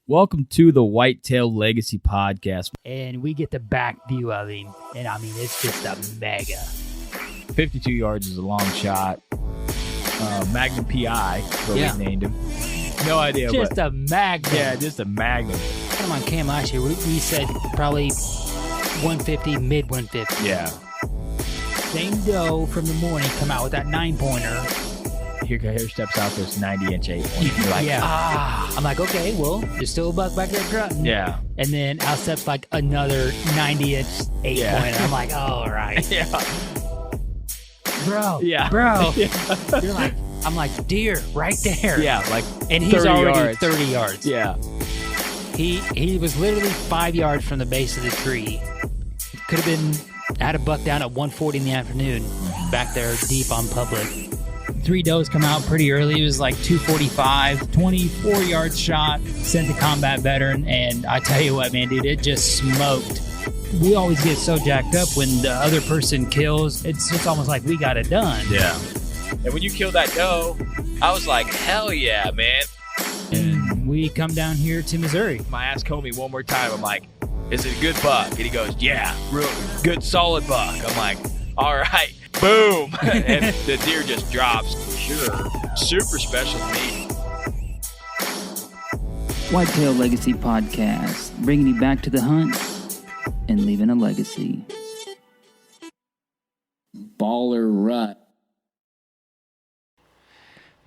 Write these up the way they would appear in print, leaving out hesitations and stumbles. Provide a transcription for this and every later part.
Welcome to the Whitetail Legacy Podcast. And we get the back view of him, and I mean, it's just a mega. 52 yards is a long shot. Magnum PI, what we named him. No idea. Just a magnum. Yeah, just a magnum. Come on cam last year, we said probably 150, mid 150. Yeah. Same doe from the morning come out with that 9-pointer. Here steps out this 90-inch 8-pointer. You're like, I'm like, okay, well, there's still a buck back there grunting. Yeah. And then out steps like another 90-inch 8-pointer. I'm like, all right. Yeah. Bro. Yeah. Bro. Yeah. You're like, I'm like, deer, right there. Yeah, like and he's already yards. 30 yards. Yeah. He was literally 5 yards from the base of the tree. Could have been, had a buck down at 1:40 in the afternoon, back there deep on public. 3 does come out pretty early. It was like 245, 24-yard shot, sent the combat veteran, and I tell you what, man, dude, it just smoked. We always get so jacked up when the other person kills. It's just almost like we got it done. Yeah. And when you killed that doe, I was like, hell yeah, man. And we come down here to Missouri. I asked Comey one more time. I'm like, is it a good buck? And he goes, yeah, real good, solid buck. I'm like, all right, boom. And the deer just drops. Sure. Super special to me. Whitetail Legacy Podcast, bringing you back to the hunt and leaving a legacy. Baller Rut.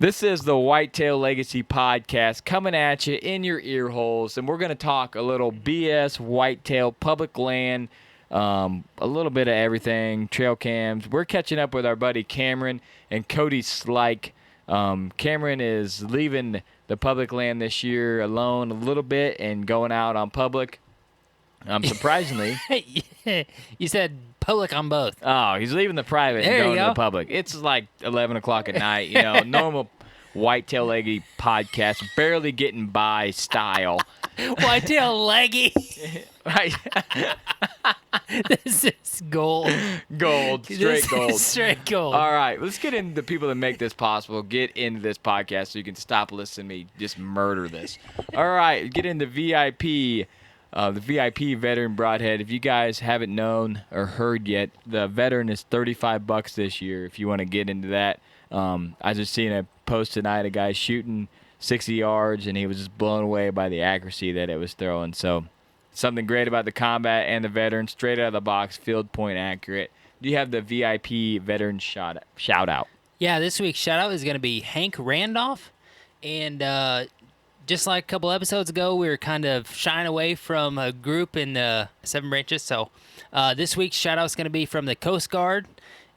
This is the Whitetail Legacy Podcast coming at you in your ear holes, and we're going to talk a little BS, whitetail, public land, a little bit of everything, trail cams. We're catching up with our buddy Cameron and Cody Schliek. Cameron is leaving the public land this year alone a little bit and going out on public. Surprisingly. You said public on both. Oh, he's leaving the private There and you going to go. the public. It's like 11 o'clock at night, normal Whitetail Leggy podcast, barely getting by style. Whitetail leggy. Right? This is gold. Gold. Straight This is gold. straight gold. All right, let's get into the people that make this possible. Get into this podcast so you can stop listening to me just murder this. All right, get into VIP. The VIP veteran broadhead. If you guys haven't known or heard yet, the veteran is $35 this year. If you want to get into that, I just seen a post tonight. A guy shooting 60 yards, and he was just blown away by the accuracy that it was throwing. So, something great about the combat and the veteran, straight out of the box, field point accurate. Do you have the VIP veteran shout out? Yeah, this week's shout out is going to be Hank Randolph, and just like a couple episodes ago, we were kind of shying away from a group in the Seven Branches. So this week's shout out is going to be from the Coast Guard.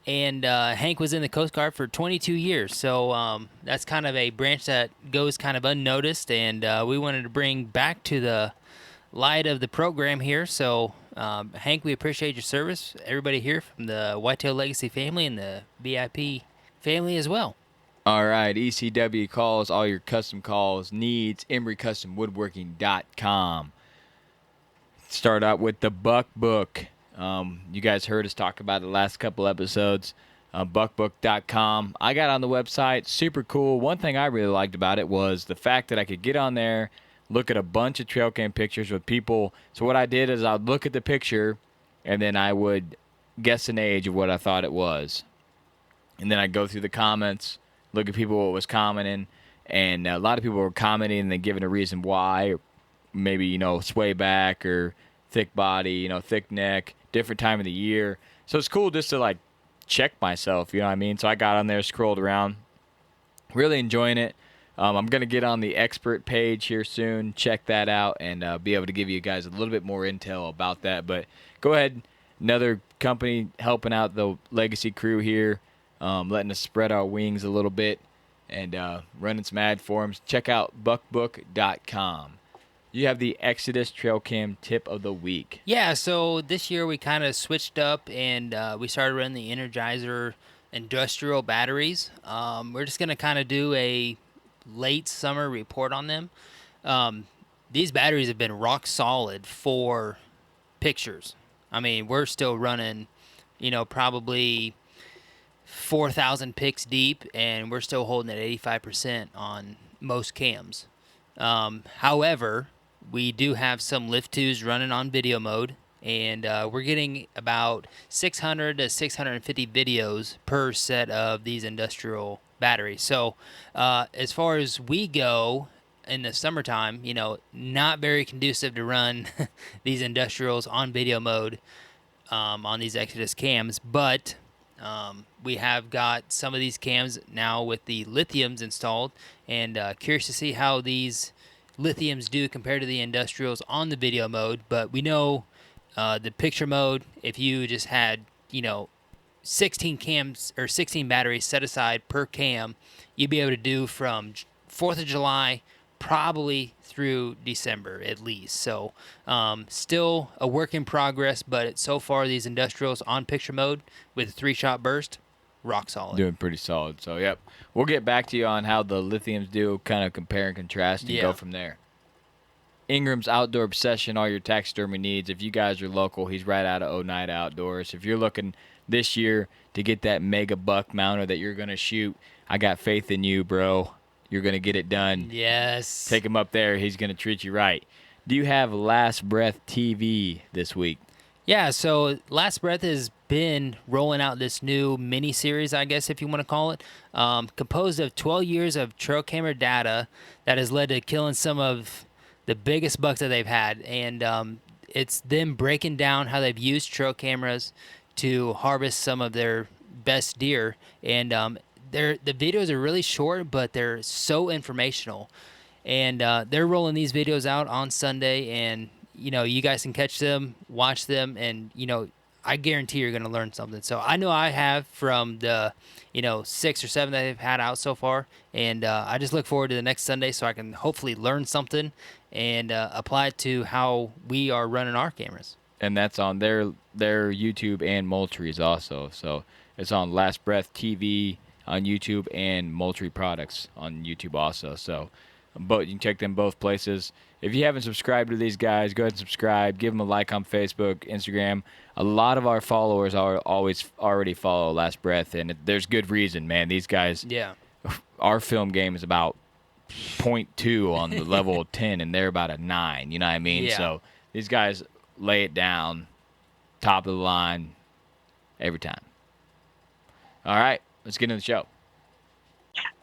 And Hank was in the Coast Guard for 22 years. So that's kind of a branch that goes kind of unnoticed. And we wanted to bring back to the light of the program here. So, Hank, we appreciate your service. Everybody here from the Whitetail Legacy family and the VIP family as well. All right, ECW calls, all your custom calls, needs, EmryCustomWoodworking.com. Start out with the Buck Book. You guys heard us talk about it the last couple episodes. Buckbook.com. I got on the website, super cool. One thing I really liked about it was the fact that I could get on there, look at a bunch of trail cam pictures with people. So what I did is I'd look at the picture, and then I would guess an age of what I thought it was. And then I'd go through the comments, look at people what was commenting, and a lot of people were commenting and then giving a reason why, or maybe, sway back or thick body, thick neck, different time of the year. So it's cool just to check myself, you know what I mean? So I got on there, scrolled around, really enjoying it. I'm going to get on the expert page here soon, check that out, and be able to give you guys a little bit more intel about that. But go ahead, another company helping out the Legacy crew here, letting us spread our wings a little bit and running some ad forums. Check out buckbook.com. You have the Exodus Trail Cam tip of the week. Yeah, so this year we kind of switched up and we started running the Energizer industrial batteries. We're just going to kind of do a late summer report on them. These batteries have been rock solid for pictures. I mean, we're still running, probably 4,000 pics deep, and we're still holding at 85% on most cams. However, We do have some Lift 2s running on video mode, and we're getting about 600 to 650 videos per set of these industrial batteries. So as far as we go in the summertime, not very conducive to run these industrials on video mode on these Exodus cams, but we have got some of these cams now with the lithiums installed, and curious to see how these lithiums do compared to the industrials on the video mode. But we know the picture mode, if you just had 16 cams or 16 batteries set aside per cam, you'd be able to do from 4th of July probably through December at least. So still a work in progress, but so far these industrials on picture mode with a 3-shot burst, rock solid. Doing pretty solid. So, yep. We'll get back to you on how the lithiums do, kind of compare and contrast, and go from there. Ingram's Outdoor Obsession, all your taxidermy needs. If you guys are local, he's right out of Oneida Outdoors. If you're looking this year to get that mega buck mounter that you're going to shoot, I got faith in you, bro. You're going to get it done. Yes. Take him up there. He's going to treat you right. Do you have Last Breath TV this week? Yeah, so Last Breath has been rolling out this new mini-series, I guess, if you want to call it, composed of 12 years of trail camera data that has led to killing some of the biggest bucks that they've had. And it's them breaking down how they've used trail cameras to harvest some of their best deer. And the videos are really short, but they're so informational. And they're rolling these videos out on Sunday, and you guys can catch them, watch them, and I guarantee you're going to learn something. So I know I have from the 6 or 7 that they've had out so far, and I just look forward to the next Sunday so I can hopefully learn something and apply it to how we are running our cameras. And that's on their YouTube and Moultrie's also. So it's on Last Breath TV on YouTube and Moultrie Products on YouTube also. So you can check them both places. If you haven't subscribed to these guys, go ahead and subscribe. Give them a like on Facebook, Instagram. A lot of our followers already follow Last Breath, and there's good reason, man. These guys, our film game is about 0.2 on the level of 10, and they're about a 9. You know what I mean? Yeah. So these guys lay it down, top of the line, every time. All right, let's get into the show.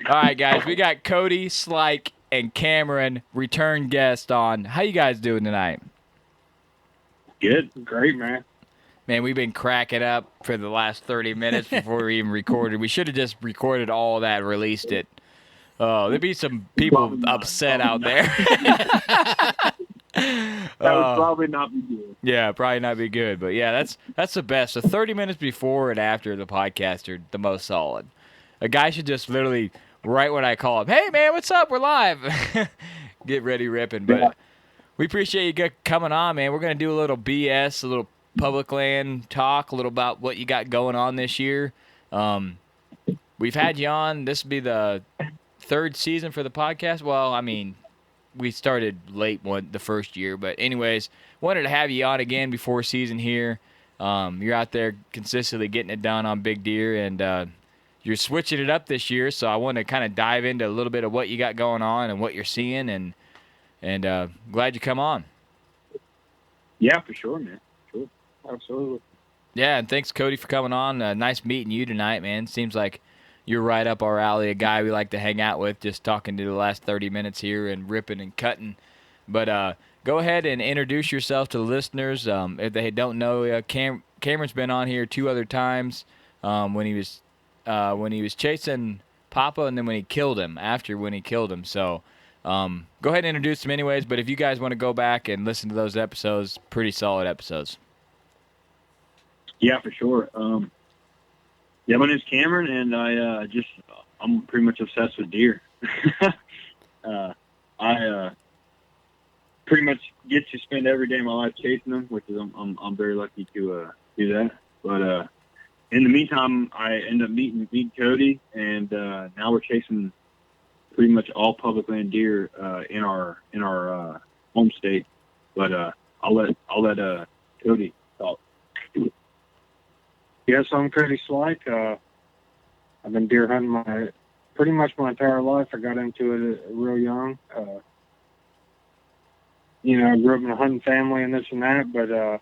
All right, guys, we got Cody, Schliek, and Cameron, return guest on. How you guys doing tonight? Good. Great, man. Man, we've been cracking up for the last 30 minutes before we even recorded. We should have just recorded all that, released it. Oh, there'd be some people upset out there. That would probably not be good. Yeah, probably not be good. But, yeah, that's the best. The 30 minutes before and after the podcast are the most solid. A guy should just literally, right when I call him, hey, man, what's up? We're live. Get ready ripping. But we appreciate you coming on, man. We're going to do a little BS, a little public land talk, a little about what you got going on this year. We've had you on. This will be the 3rd season for the podcast. Well, I mean, we started late the first year. But anyways, wanted to have you on again before season here. You're out there consistently getting it done on big deer, and you're switching it up this year. So I want to kind of dive into a little bit of what you got going on and what you're seeing, and glad you come on. Yeah, for sure, man. Sure. Absolutely. Yeah, and thanks, Cody, for coming on. Nice meeting you tonight, man. Seems like you're right up our alley, a guy we like to hang out with, just talking to the last 30 minutes here and ripping and cutting. But go ahead and introduce yourself to the listeners. If they don't know, Cameron's been on here 2 other times when he was chasing Papa, and then when he killed him, So go ahead and introduce him anyways. But if you guys want to go back and listen to those episodes, pretty solid episodes. Yeah, for sure. Yeah, my name's Cameron, and I'm pretty much obsessed with deer. I pretty much get to spend every day of my life chasing them, which is I'm very lucky to do that. But in the meantime, I end up meeting Cody, and now we're chasing pretty much all public land deer in our home state. But I'll let Cody talk. Yes, I'm Cody Schliek. I've been deer hunting pretty much my entire life. I got into it real young. I grew up in a hunting family and this and that, but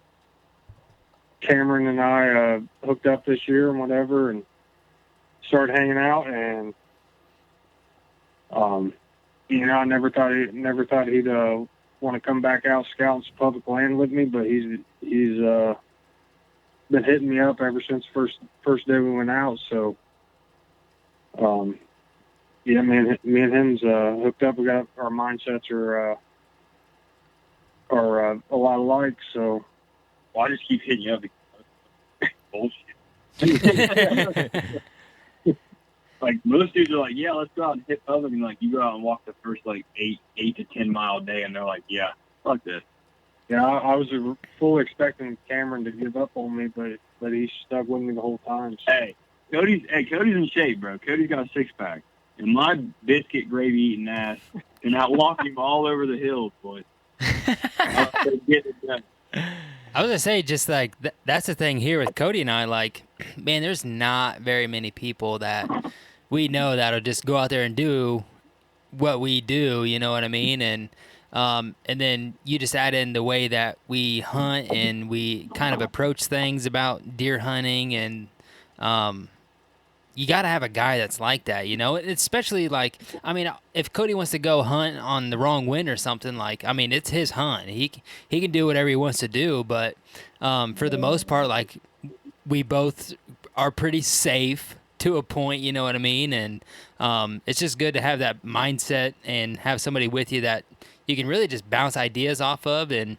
Cameron and I hooked up this year and whatever, and started hanging out. And I never thought he'd want to come back out scouting some public land with me, but he's been hitting me up ever since first day we went out. So, yeah, me and him's hooked up. We got our mindsets are a lot alike. So, Well, I just keep hitting you up because bullshit. Like most dudes are like, yeah, let's go out and hit public, and like you go out and walk the first like 8 to 10 mile a day, and they're like, yeah, fuck this. yeah, I was fully expecting Cameron to give up on me, but he stuck with me the whole time. So. Cody's in shape, bro. Cody's got a 6-pack, and my biscuit gravy eating ass can outwalk him all over the hills, boys. Get it done. I was gonna say, just like that's the thing here with Cody and I. Like, man, there's not very many people that we know that'll just go out there and do what we do. You know what I mean? And then you just add in the way that we hunt and we kind of approach things about deer hunting, and you got to have a guy that's like that, especially like, I mean, if Cody wants to go hunt on the wrong wind or something, like, I mean, it's his hunt. He can do whatever he wants to do. But for the most part, like, we both are pretty safe to a point, you know what I mean? And it's just good to have that mindset and have somebody with you that you can really just bounce ideas off of, and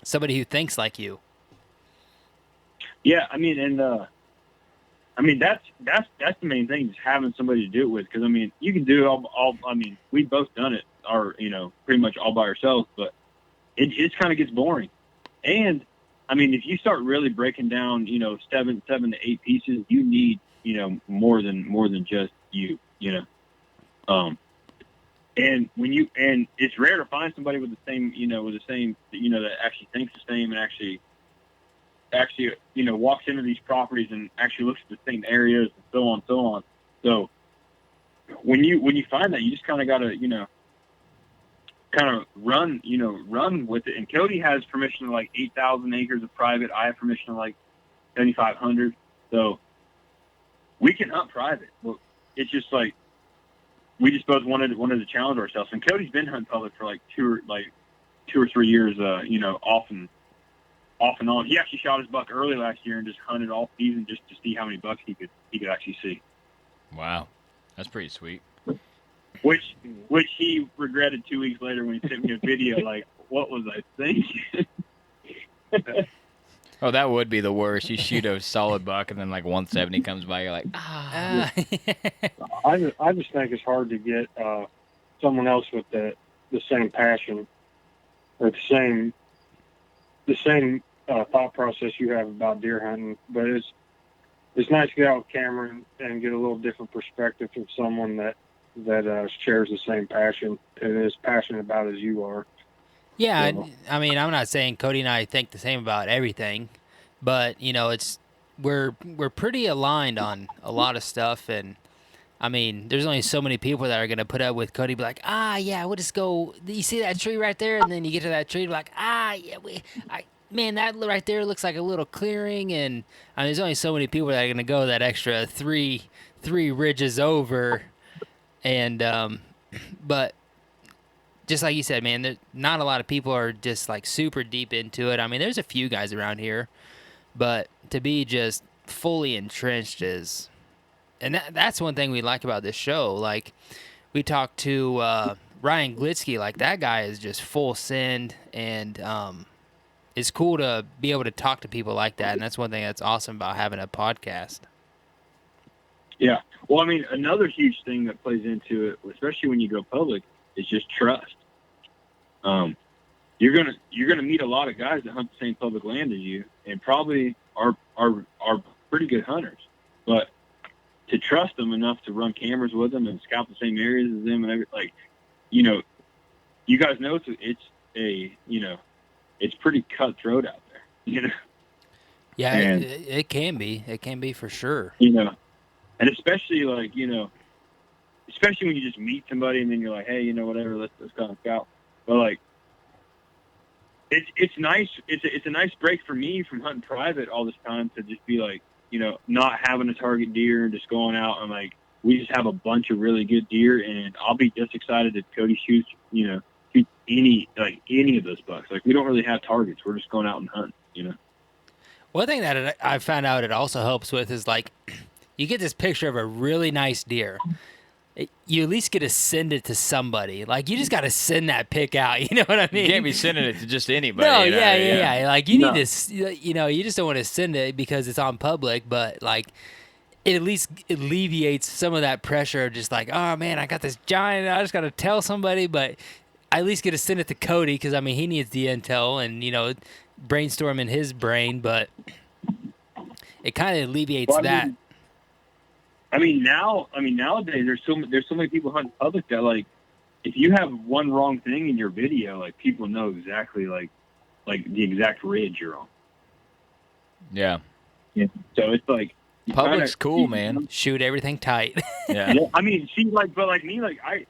somebody who thinks like you. Yeah, I mean, and that's the main thing, is having somebody to do it with. Because I mean, you can do it all. I mean, we've both done it, pretty much all by ourselves. But it just kind of gets boring. And I mean, if you start really breaking down, 7 to 8 pieces, you need more than just you. And it's rare to find somebody with the same, that actually thinks the same and actually walks into these properties and actually looks at the same areas and so on. So when you find that, you just kind of got to kind of run with it. And Cody has permission to like 8,000 acres of private. I have permission to like 7,500. So we can hunt private. Well, it's just like we just both wanted to challenge ourselves. And Cody's been hunting public for like 2 or 3 years, off and on. He actually shot his buck early last year and just hunted all season just to see how many bucks he could actually see. Wow, that's pretty sweet. Which he regretted 2 weeks later when he sent me a video. Like, what was I thinking? Oh, that would be the worst. You shoot a solid buck and then like 170 comes by. You're like, I just think it's hard to get someone else with the same passion or the same thought process you have about deer hunting. But it's nice to get out with Cameron and get a little different perspective from someone that shares the same passion and is passionate about as you are. Yeah, So. I mean, I'm not saying Cody and I think the same about everything, but we're pretty aligned on a lot of stuff. And I mean, there's only so many people that are gonna put up with Cody, be like, yeah, we'll just go. You see that tree right there, and then you get to that tree, be like, yeah, man, that right there looks like a little clearing. And I mean, there's only so many people that are gonna go that extra three ridges over, and but. Just like you said, man, not a lot of people are just like super deep into it. I mean, there's a few guys around here, but to be just fully entrenched and that's one thing we like about this show. Like, we talked to Ryan Glitsky, like that guy is just full send, and it's cool to be able to talk to people like that. And that's one thing that's awesome about having a podcast. Yeah. Well, I mean, another huge thing that plays into it, especially when you go public, is just trust. You're gonna meet a lot of guys that hunt the same public land as you, and probably are pretty good hunters. But to trust them enough to run cameras with them and scout the same areas as them, and everything, you guys know it's pretty cutthroat out there. Yeah, and, it can be. It can be for sure. And especially like especially when you just meet somebody and then you're like, hey, whatever, let's go and scout. But like, it's nice. It's a nice break for me from hunting private all this time to just be like, not having a target deer and just going out and like we just have a bunch of really good deer, and I'll be just excited if Cody shoots any of those bucks. Like we don't really have targets. We're just going out and hunting. One thing that I found out it also helps with is like you get this picture of a really nice deer. You at least get to send it to somebody. Like you just got to send that pic out. You know what I mean? You can't be sending it to just anybody. No, you know? yeah. Like you need to, you just don't want to send it because it's on public, but like it at least alleviates some of that pressure of just like, oh man, I got this giant, I just got to tell somebody, but I at least get to send it to Cody because I mean he needs the intel and brainstorm in his brain, but it kind of alleviates that. Nowadays there's so many people hunting public that like if you have one wrong thing in your video, like people know exactly like the exact ridge you're on. Yeah. So it's like public's cool, man. Shoot everything tight. Yeah. I mean, see, like, but like me, like I,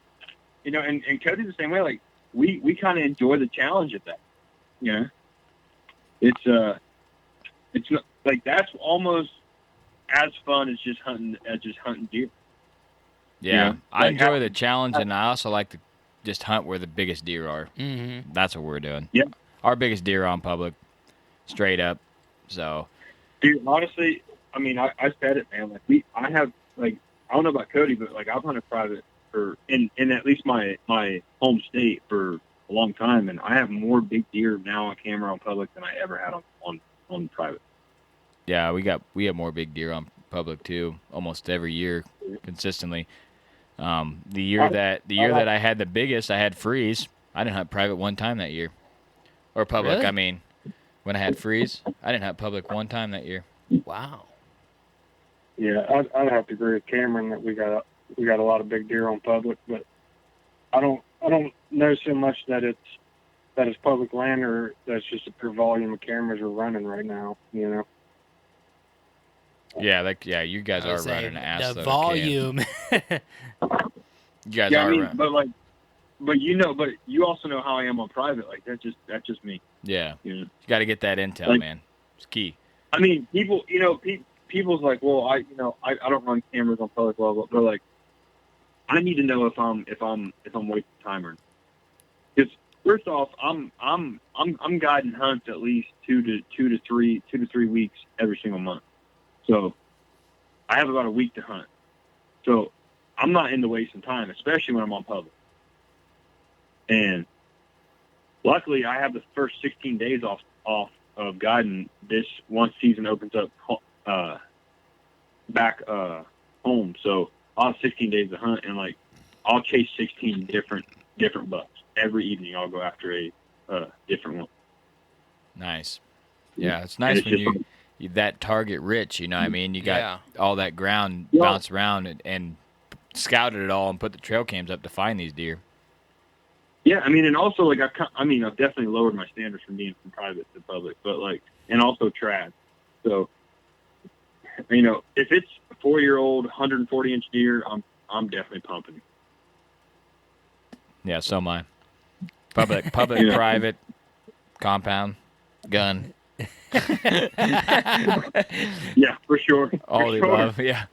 and Cody's the same way. Like we kind of enjoy the challenge of that. It's not like that's almost as fun as just hunting deer. Yeah, I like enjoy the challenge, and I also like to just hunt where the biggest deer are. Mm-hmm. That's what we're doing. Yeah, our biggest deer on public, straight up. So, dude, honestly, I mean, I said it, man. Like I have like I don't know about Cody, but like I've hunted private for in at least my home state for a long time, and I have more big deer now on camera on public than I ever had on private. Yeah, we have more big deer on public too, almost every year, consistently. The year that I had the biggest, I had freeze. I didn't hunt private one time that year, or public. Really? I mean, when I had freeze, I didn't hunt public one time that year. Wow. Yeah, I'd have to agree with Cameron that we got a lot of big deer on public, but I don't know so much that it's public land or that's just a pure volume of cameras we're running right now. Yeah, you guys I are would say running an ass. the volume. You guys Yeah, are I mean, running. but you also know how I am on private. Like that's just me. Yeah, You you got to get that intel, Like- man. It's key. I mean, people, people's like, well, I don't run cameras on public level. They're like, I need to know if I'm wasting time or not. Because first off, I'm guiding hunts at least two to three weeks every single month. So I have about a week to hunt. So I'm not into wasting time, especially when I'm on public. And luckily, I have the first 16 days off of guiding this once season opens up back home. So I'll have 16 days to hunt, and like I'll chase 16 different bucks every evening. I'll go after a different one. Nice. Yeah, it's nice it's when just you that target rich. You know what I mean? You got all that ground Yeah. bounce around and scouted it all and put the trail cams up to find these deer. Yeah, I mean, and also like I've definitely lowered my standards from being from private to public, but like, and also trad. So, if it's a 4-year-old 140-inch deer, I'm definitely pumping. Yeah, so am I. Public, private, compound, gun. Yeah, for sure. All For the sure. above. Yeah.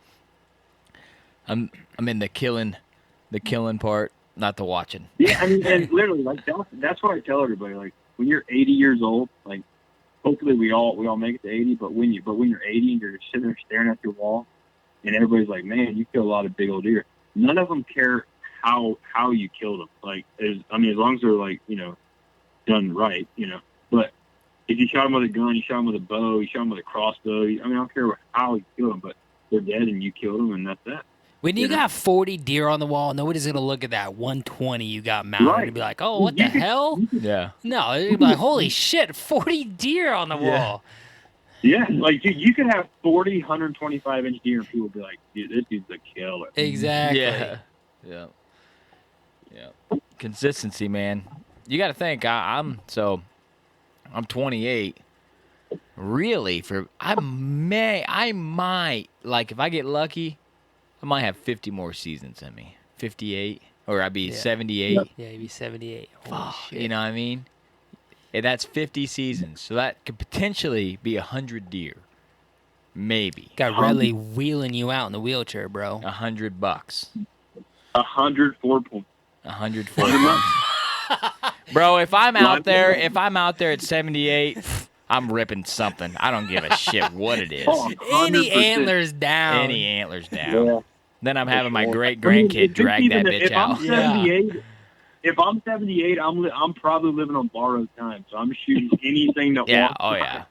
I'm in the killing part, not the watching. Yeah, I mean, and literally, like that's what I tell everybody. Like when you're 80 years old, like hopefully we all make it to 80. But when you're 80 and you're just sitting there staring at your wall, and everybody's like, "Man, you kill a lot of big old deer." None of them care how you killed them. Like, as long as they're like done right, But if you shot them with a gun, you shot them with a bow, you shot them with a crossbow. I don't care how you killed them, but they're dead and you killed them, and that's that. When you got 40 deer on the wall, nobody's going to look at that 120 you got mounted Right. and be like, oh, what the hell? Yeah. No, they'd be like, holy shit, 40 deer on the wall. Yeah, like dude, you could have 40, 125-inch deer, and people would be like, "Dude, this dude's a killer." Exactly. Yeah. Consistency, man. You got to think. I'm 28. Really, I might like if I get lucky, I might have 50 more seasons in me. 58, or I'd be 78. Yeah, you'd be 78. Holy Fuck, shit. you know what I mean? and that's 50 seasons. So that could potentially be 100 deer. Maybe. Got really wheeling you out in the wheelchair, bro. $100. 104 points. 104 points. Bro, if I'm out there at 78, I'm ripping something. I don't give a shit what it is. Oh, Any 100%. antlers down. Any antlers down. Yeah. Then I'm having my great I mean, grandkid if it's drag that even- bitch out. I'm 78, if I'm 78, I'm probably living on borrowed time, so I'm shooting anything that Yeah, wants. oh yeah.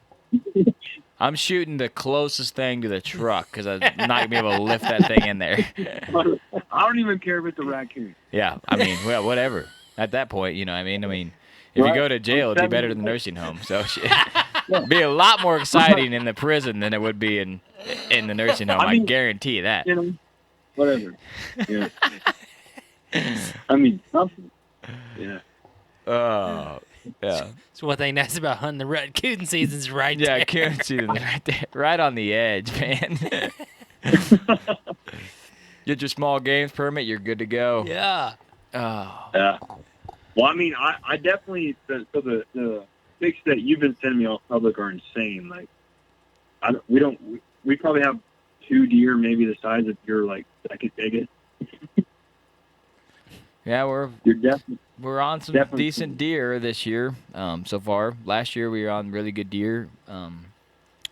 I'm shooting the closest thing to the truck because I'm not going to be able to lift that thing in there. I don't even care if it's a raccoon. Yeah, I mean, well, whatever. At that point, you know what I mean? I mean, if you go to jail, it'd be better than the nursing home. So shit. It'd be a lot more exciting in the prison than it would be in the nursing home. I mean, guarantee you that. You know, whatever. Yeah. I mean, nothing. Yeah. Oh, yeah. So one thing nice about hunting the raccoon season's right Yeah, there. guarantee them right there. Right on the edge, man. Get your small games permit, you're good to go. Yeah. Oh. Yeah. Well, I mean, I definitely the pics that you've been sending me off public are insane. Like, we probably have 2 deer maybe the size of your like second biggest. Yeah, You're definitely we're on some Definitely. decent deer this year so far. Last year we were on really good deer.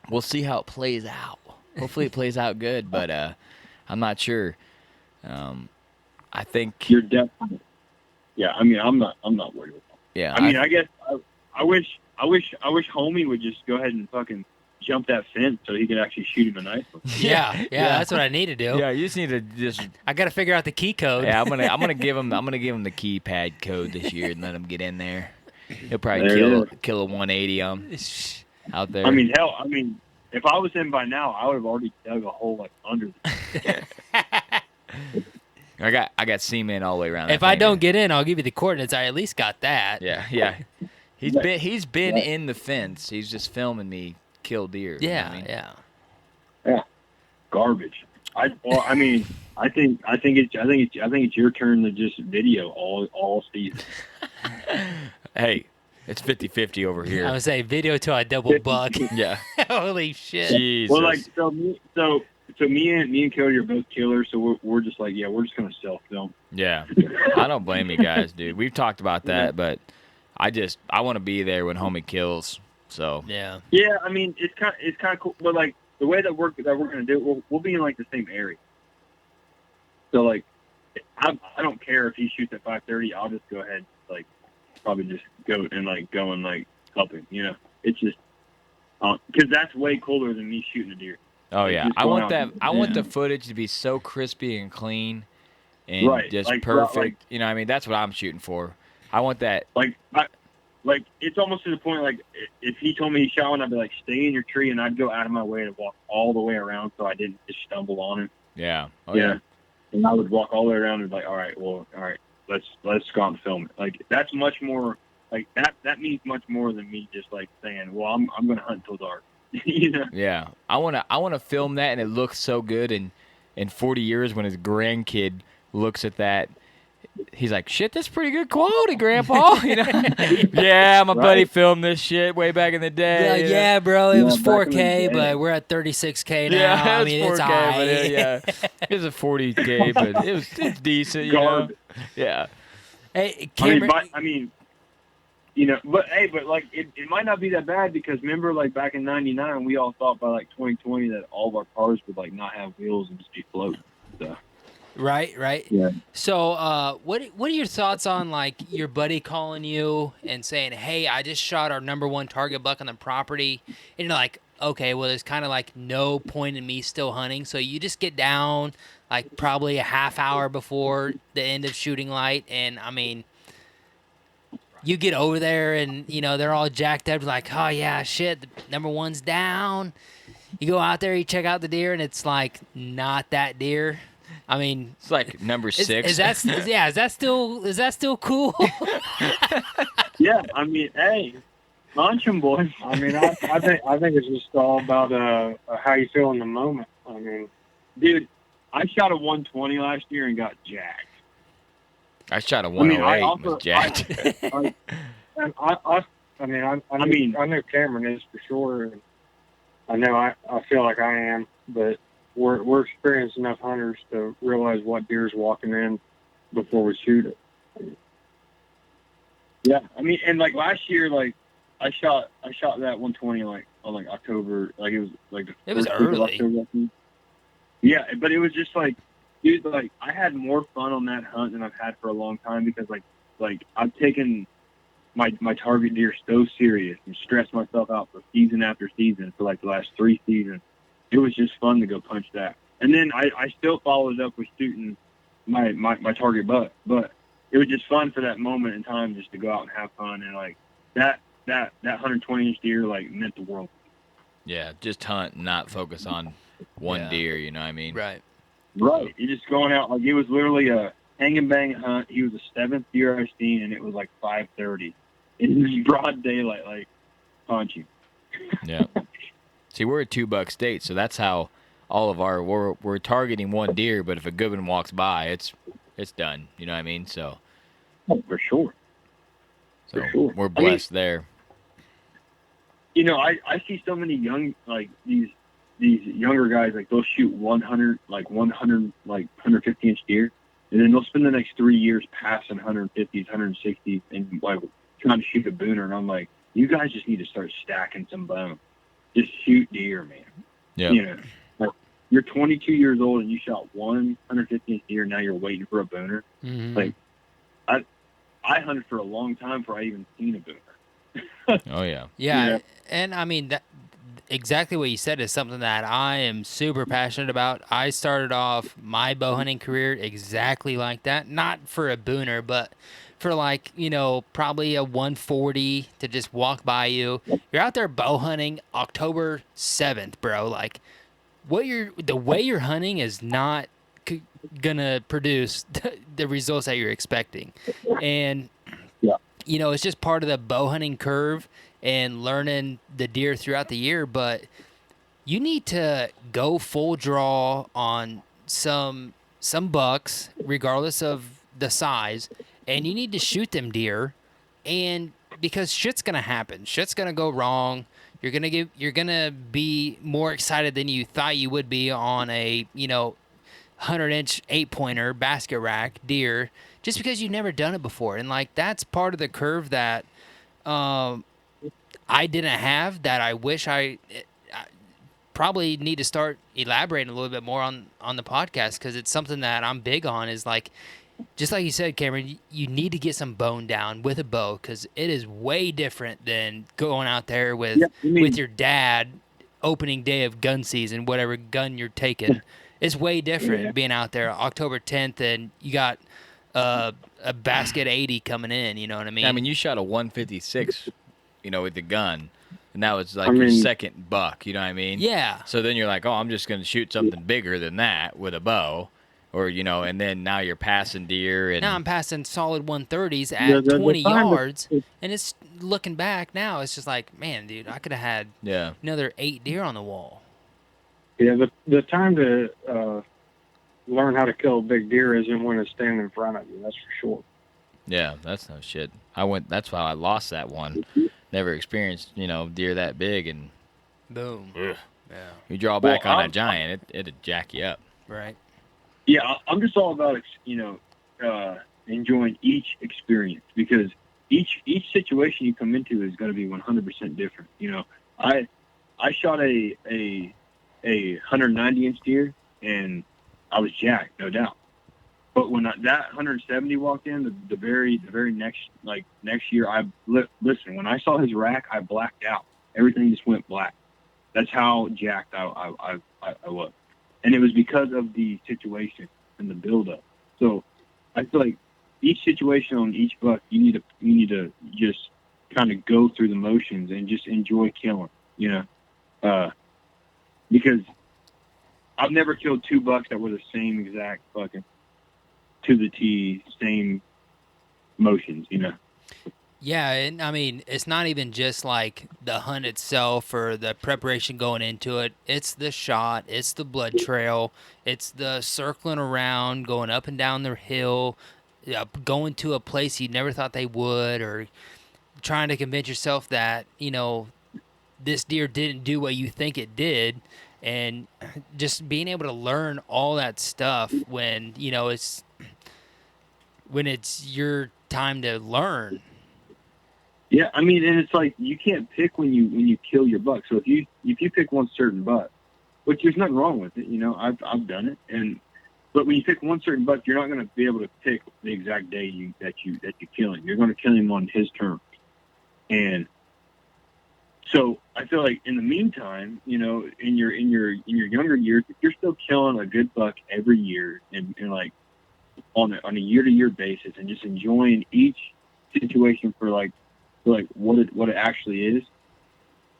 We'll see how it plays out. Hopefully it plays out good, but I'm not sure. I think. you're definitely. Yeah, I mean, I'm not worried about that. Yeah. I mean, I guess I wish Homie would just go ahead and fucking jump that fence so he could actually shoot him a nice one. Yeah. That's what I need to do. Yeah, you just need to just. I got to figure out the key code. Yeah, I'm gonna give him the keypad code this year and let him get in there. He'll probably There it kill a 180 out there. I mean, hell, if I was him by now, I would have already dug a hole like under the I got cement all the way around. If that I thing, don't man. get in, I'll give you the coordinates. I at least got that. Yeah. He's been in the fence. He's just filming me kill deer. You know what I mean? Yeah. garbage. I think it's your turn to just video all season. Hey, it's 50-50 over I here. would say video till I double buck. Yeah. Holy shit. Jesus. Well, like so me and Cody are both killers, so we're just like, yeah, we're just gonna self film. Yeah. I don't blame you guys, dude. We've talked about that, but I want to be there when homie kills. So Yeah. Yeah, I mean it's kind of cool, but like the way that we're gonna do it, we'll be in like the same area. So like, I don't care if he shoots at 5:30. I'll just go ahead, like, probably just go and help him. You know, it's just because that's way cooler than me shooting a deer. Oh Like, yeah, just I going want out that. and- I want yeah. the footage to be so crispy and clean, and Right, just like, perfect. like- you know, what I mean, that's what I'm shooting for. I want that. Like it's almost to the point like if he told me he shot one, I'd be like, stay in your tree, and I'd go out of my way to walk all the way around so I didn't just stumble on him. Yeah. Oh yeah. And I would walk all the way around and be like, all right, let's go out and film it. Like that's much more like that means much more than me just like saying, well, I'm gonna hunt till dark. You know? Yeah. I wanna film that, and it looks so good. And in 40 years, when his grandkid looks at that, he's like, shit, that's pretty good quality, Grandpa. You know? Yeah, my buddy filmed this shit way back in the day. Yeah, bro, it was back in the 4K, day. but we're at 36K now. Yeah, I it's mean, 4K, it's but high. yeah, it's a 40K, but it's decent, you know. Garbage. Yeah. Hey, Cameron, But like it might not be that bad because remember, like back in '99, we all thought by like 2020 that all of our cars would like not have wheels and just be floating. So. right. Yeah. So, what are your thoughts on like your buddy calling you and saying, "Hey, I just shot our #1 target buck on the property," and you're like, "Okay, well, there's kind of like no point in me still hunting." So you just get down like probably a half hour before the end of shooting light, and I mean, you get over there and they're all jacked up, like, "Oh yeah, shit, the #1's down." You go out there, you check out the deer, and it's like not that deer. I mean, It's like number 6. Is that still cool? Yeah, I mean, hey, launch 'em, boys. I mean, I think it's just all about how you feel in the moment. I mean, Dude, I shot a 120 last year and got jacked. I shot a I mean, 108 I and was jacked. I mean, I know Cameron is for sure, and I know I feel like I am, but we're experienced enough hunters to realize what deer's walking in before we shoot it. Yeah, I mean, and like last year, like I shot that 120 like on like October, like it was like the It was first week of early. October, I think. Yeah, but it was just like, dude, like I had more fun on that hunt than I've had for a long time because like I've taken my target deer so serious and stressed myself out for season after season for like the last 3 seasons. It was just fun to go punch that. And then I still followed it up with shooting my target buck, but it was just fun for that moment in time just to go out and have fun. And like that 120-inch deer like meant the world. Yeah, just hunt and not focus on one deer, you know what I mean? Right. Right. You're just going out, like it was literally a hang and bang hunt. He was the 7th deer I've seen, and it was like 5:30. It was broad daylight, like punching. Yeah. See, we're a 2-buck state, so that's how all of our we're targeting one deer, but if a good one walks by, it's done. You know what I mean? So For sure. For sure. we're blessed there. You know, I see so many young, like these younger guys, like they'll shoot 100, like 150-inch deer, and then they'll spend the next 3 years passing 150s, 160s, and like trying to shoot a booner. And I'm like, you guys just need to start stacking some bone. Just shoot deer, man. Yeah. You know, like you're 22 years old and you shot 150-inch deer. Now you're waiting for a booner. Mm-hmm. Like, I hunted for a long time before I even seen a booner. Oh yeah. Yeah, and I mean that exactly what you said is something that I am super passionate about. I started off my bow hunting career exactly like that, not for a booner, but for like, you know, probably a 140 to just walk by you. You're out there bow hunting October 7th, bro. Like the way you're hunting is not gonna produce the results that you're expecting. And you know, it's just part of the bow hunting curve and learning the deer throughout the year, but you need to go full draw on some bucks, regardless of the size, and you need to shoot them deer, and because shit's gonna happen, shit's gonna go wrong. You're gonna be more excited than you thought you would be on a 100-inch 8-pointer basket rack deer, just because you've never done it before, and like that's part of the curve that I didn't have, that I wish I probably need to start elaborating a little bit more on the podcast, because it's something that I'm big on, is like, just like you said, Cameron, you need to get some bone down with a bow, because it is way different than going out there with your dad opening day of gun season, whatever gun you're taking. It's way different being out there October 10th and you got a basket 80 coming in, you know what I mean? I mean, you shot a 156, with the gun, and that was like your second buck, you know what I mean? Yeah. So then you're like, oh, I'm just going to shoot something bigger than that with a bow, or, and then now you're passing deer. And now I'm passing solid 130s at 20 yards, and it's looking back now, it's just like, man, dude, I could have had another 8 deer on the wall. Yeah, the time to learn how to kill a big deer isn't when it's standing in front of you. That's for sure. Yeah, that's no shit. That's why I lost that one. Never experienced, deer that big, and boom. Yeah. You draw back on a giant, it'd jack you up. Right. Yeah, I'm just all about enjoying each experience, because each situation you come into is going to be 100% different. I shot a 190-inch deer, and I was jacked, no doubt. But when that 170 walked in, the very next year, listen. When I saw his rack, I blacked out. Everything just went black. That's how jacked I was, and it was because of the situation and the buildup. So I feel like each situation on each buck, you need to just kind of go through the motions and just enjoy killing. Because I've never killed 2 bucks that were the same exact fucking to the T, same motions, Yeah, and I mean, it's not even just like the hunt itself or the preparation going into it. It's the shot, it's the blood trail, it's the circling around, going up and down the hill, going to a place you never thought they would, or trying to convince yourself that, this deer didn't do what you think it did, and just being able to learn all that stuff when, it's your time to learn. Yeah, I mean, and it's like you can't pick when you kill your buck. So if you pick one certain buck, which there's nothing wrong with it, I've done it, but when you pick one certain buck, you're not going to be able to pick the exact day that you kill him. You're going to kill him on his terms, and so I feel like in the meantime, in your younger years, if you're still killing a good buck every year and like on a year-to-year basis and just enjoying each situation for what it actually is,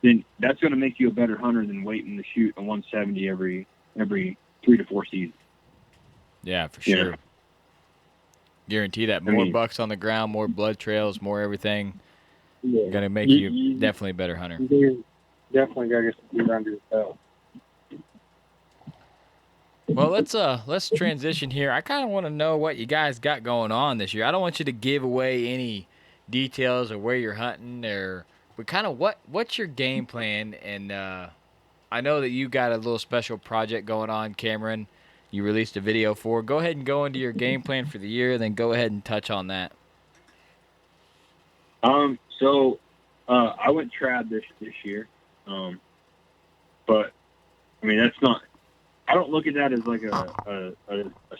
then that's going to make you a better hunter than waiting to shoot a 170 every 3 to 4 seasons. Yeah, for sure. Yeah. Guarantee that more bucks on the ground, more blood trails, more everything. Yeah. Going to make you definitely a better hunter. You definitely got to get some deer under your belt. Well, let's transition here. I kind of want to know what you guys got going on this year. I don't want you to give away any details of where you're hunting, but kind of what's your game plan? And I know that you got a little special project going on, Cameron. You released a video for. Go ahead and go into your game plan for the year, then go ahead and touch on that. So I went trad this year, but I mean that's not. I don't look at that as like a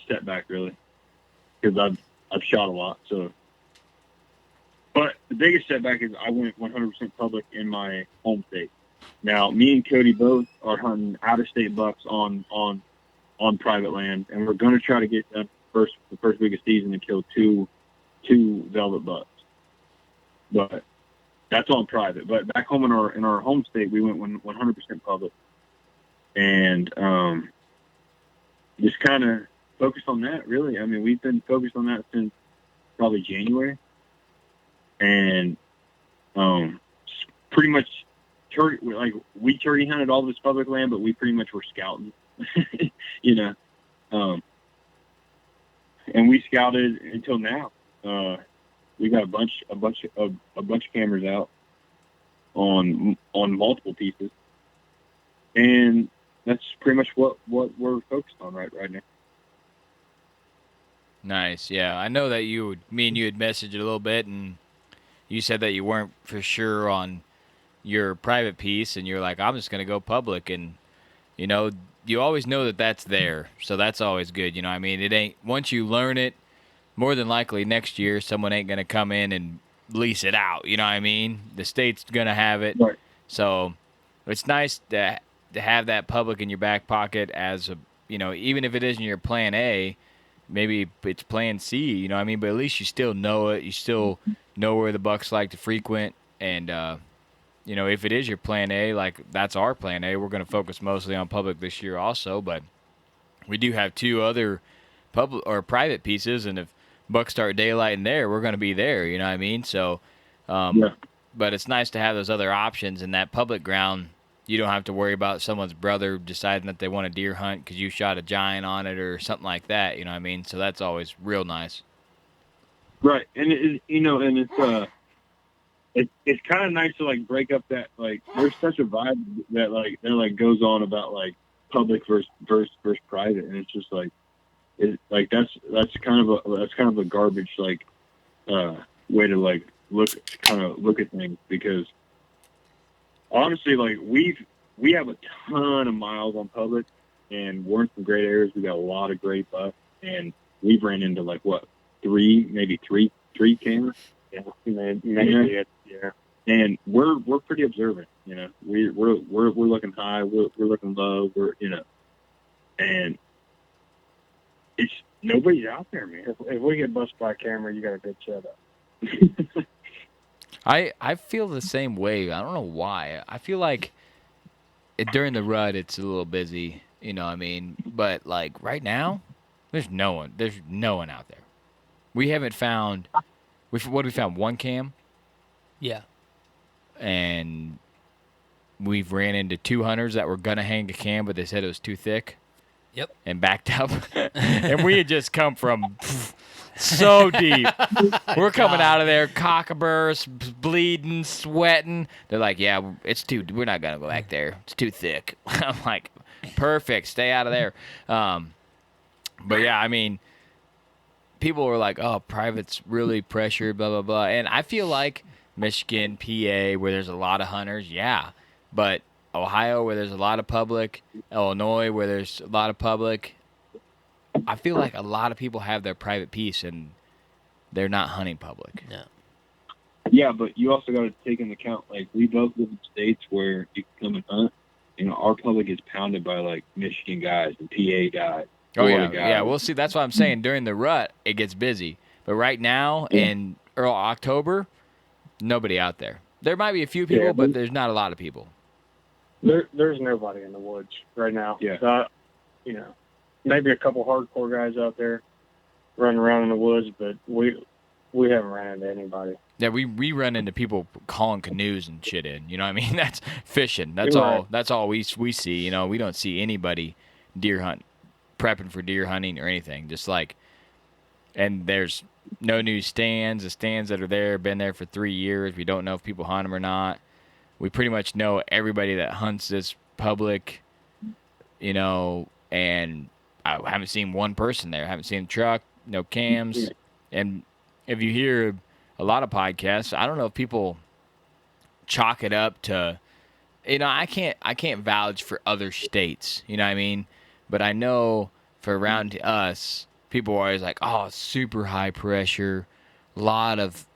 setback really, because I've shot a lot. So, but the biggest setback is I went 100% public in my home state. Now, me and Cody both are hunting out-of-state bucks on private land, and we're going to try to get done the first week of season to kill two velvet bucks. But that's on private. But back home in our home state, we went 100% public, and just kind of focused on that. Really, I mean, we've been focused on that since probably January, and pretty much we turkey hunted all this public land, but we pretty much were scouting, and we scouted until now. We got a bunch of cameras out on multiple pieces, and that's pretty much what we're focused on right now. Nice, yeah. I know that me and you had messaged a little bit, and you said that you weren't for sure on your private piece, and you're like, I'm just gonna go public, and you always know that that's there, so that's always good. I mean, it ain't once you learn it. More than likely next year, someone ain't going to come in and lease it out. You know what I mean? The state's going to have it. Right. So it's nice to have that public in your back pocket as even if it isn't your plan A, maybe it's plan C, you know what I mean? But at least you still know it. You still know where the bucks like to frequent. And, if it is your plan A, like that's our plan A, we're going to focus mostly on public this year also. But we do have 2 other public or private pieces, and if bucks start daylighting there, we're going to be there, you know what I mean? So, but it's nice to have those other options. In that public ground, you don't have to worry about someone's brother deciding that they want a deer hunt because you shot a giant on it or something like that, you know what I mean? So that's always real nice. Right, and it's kind of nice to like break up that, like, there's such a vibe that goes on about like public versus private, and it's just like. That's kind of a garbage way to look at things, because honestly, like we have a ton of miles on public, and we're in some great areas. We got a lot of great bucks, and we've ran into three cameras. Yeah, maybe. Yeah. And we're pretty observant. We're looking high, we're looking low, and it's nobody's out there, man. If we get busted by a camera, you got a good setup. I feel the same way. I don't know why. I feel like during the rut it's a little busy, you know what I mean? But like right now, there's no one out there. We haven't found we found 1 cam. Yeah. And we've ran into 2 hunters that were gonna hang a cam, but they said it was too thick. Yep. and backed up. And we had just come from so deep. We're coming out of there, cockaburs, bleeding, sweating. They're like, yeah, we're not going to go back there. It's too thick. I'm like, perfect. Stay out of there. But yeah, I mean, people were like, oh, private's really pressured, blah, blah, blah. And I feel like Michigan, PA, where there's a lot of hunters, yeah. But Ohio, where there's a lot of public, Illinois, where there's a lot of public, I feel like a lot of people have their private piece and they're not hunting public. No. Yeah, but you also got to take into account, like, we both live in states where you can come and hunt. You know, our public is pounded by, like, Michigan guys and PA guys. Oh, yeah. Florida guys. Yeah, we'll see. That's what I'm saying. During the rut, it gets busy. But right now, in early October, nobody out there. There might be a few people, but there's not a lot of people. There's nobody in the woods right now. Yeah. So, maybe a couple hardcore guys out there running around in the woods, but we haven't ran into anybody. Yeah, we run into people hauling canoes and shit in. You know what I mean? That's fishing. That's You're all. right. That's all we see. You know, we don't see anybody prepping for deer hunting or anything. Just like, and there's no new stands. The stands that are there have been there for 3 years. We don't know if people hunt them or not. We pretty much know everybody that hunts this public, you know, and I haven't seen one person there. I haven't seen a truck, no cams. And if you hear a lot of podcasts, I don't know if people chalk it up to, you know, I can't vouch for other states, you know what I mean? But I know for around us, people are always like, oh, super high pressure, lot of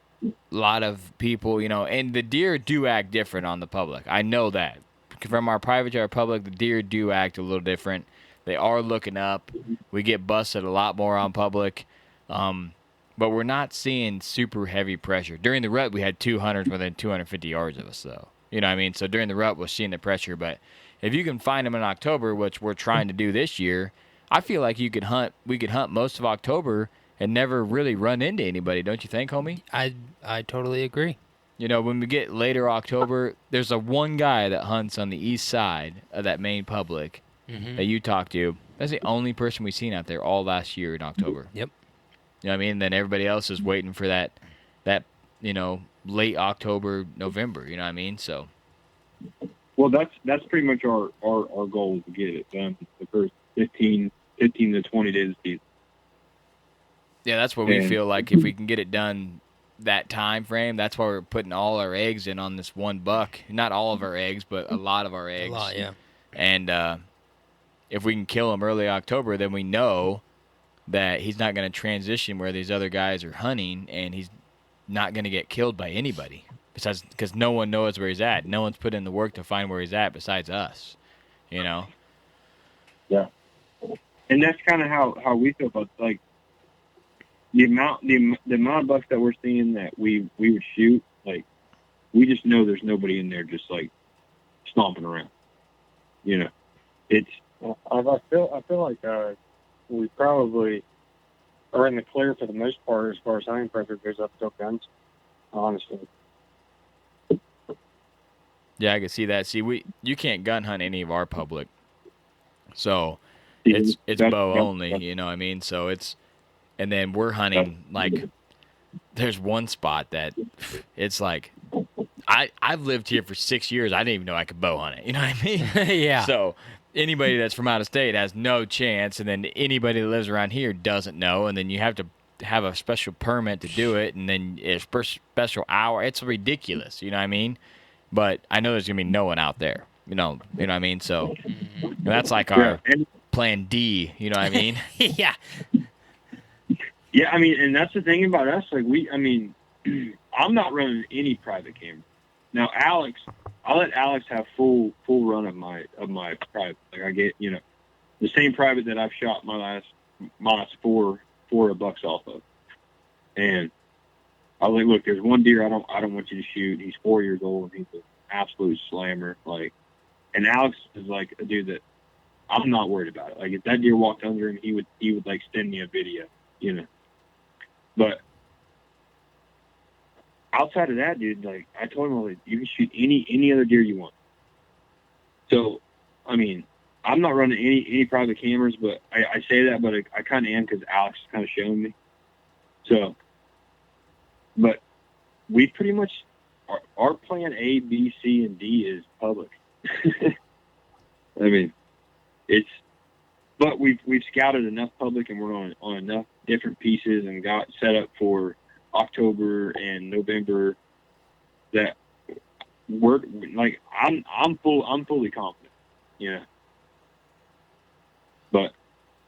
people, you know, and the deer do act different on the public. I know that. From our private to our public, the deer do act a little different. They are looking up. We get busted a lot more on public. But we're not seeing super heavy pressure. During the rut, we had 200 within 250 yards of us, though. You know what I mean? So during the rut, we're seeing the pressure. But if you can find them in October, which we're trying to do this year, I feel like we could hunt most of October and never really run into anybody. Don't you think, homie? I totally agree. You know, when we get later October, there's a one guy that hunts on the east side of that main public that you talked to. That's the only person we've seen out there all last year in October. Yep. You know what I mean? Then everybody else is waiting for that, you know, late October, November. You know what I mean? So. Well, that's pretty much our goal to get it done the first 15 to 20 days of the season. Yeah, that's what we feel like. If we can get it done that time frame, that's why we're putting all our eggs in on this one buck. Not all of our eggs, but a lot of our eggs. A lot, yeah. And if we can kill him early October, then we know that he's not going to transition where these other guys are hunting, and he's not going to get killed by anybody. Besides, because no one knows where he's at. No one's put in the work to find where he's at besides us. You know? Yeah. And that's kind of how we feel about, like, the amount of bucks that we're seeing that we would shoot. Like, we just know there's nobody in there just like stomping around. You know, it's. I feel like we probably are in the clear for the most part as far as hunting pressure goes up till guns. Honestly. Yeah, I can see that. See, you can't gun hunt any of our public, so it's bow only. You know what I mean? So it's, and then we're hunting like. There's one spot that it's like, I've lived here for 6 years. I didn't even know I could bow hunt it. You know what I mean? Yeah. So anybody that's from out of state has no chance, and then anybody that lives around here doesn't know, and then you have to have a special permit to do it, and then it's per special hour. It's ridiculous. You know what I mean? But I know there's gonna be no one out there. You know what I mean? So that's like our plan D. You know what I mean? Yeah. Yeah, I mean, and that's the thing about us. Like, I'm not running any private camera. Now, I'll let Alex have full run of my private. Like, I get, you know, the same private that I've shot my last four bucks off of. And I was like, look, there's one deer I don't want you to shoot. He's 4 years old, and he's an absolute slammer. Like, and Alex is like a dude that I'm not worried about it. Like, if that deer walked under him, he would like send me a video, you know. But outside of that, dude, like, I told him, like, you can shoot any other deer you want. So, I mean, I'm not running any private cameras, but I say that, but I kind of am because Alex kind of showing me. So, but we pretty much our plan A, B, C, and D is public. I mean, but we've scouted enough public, and we're on enough different pieces, and got set up for October and November that we're like I'm fully confident, But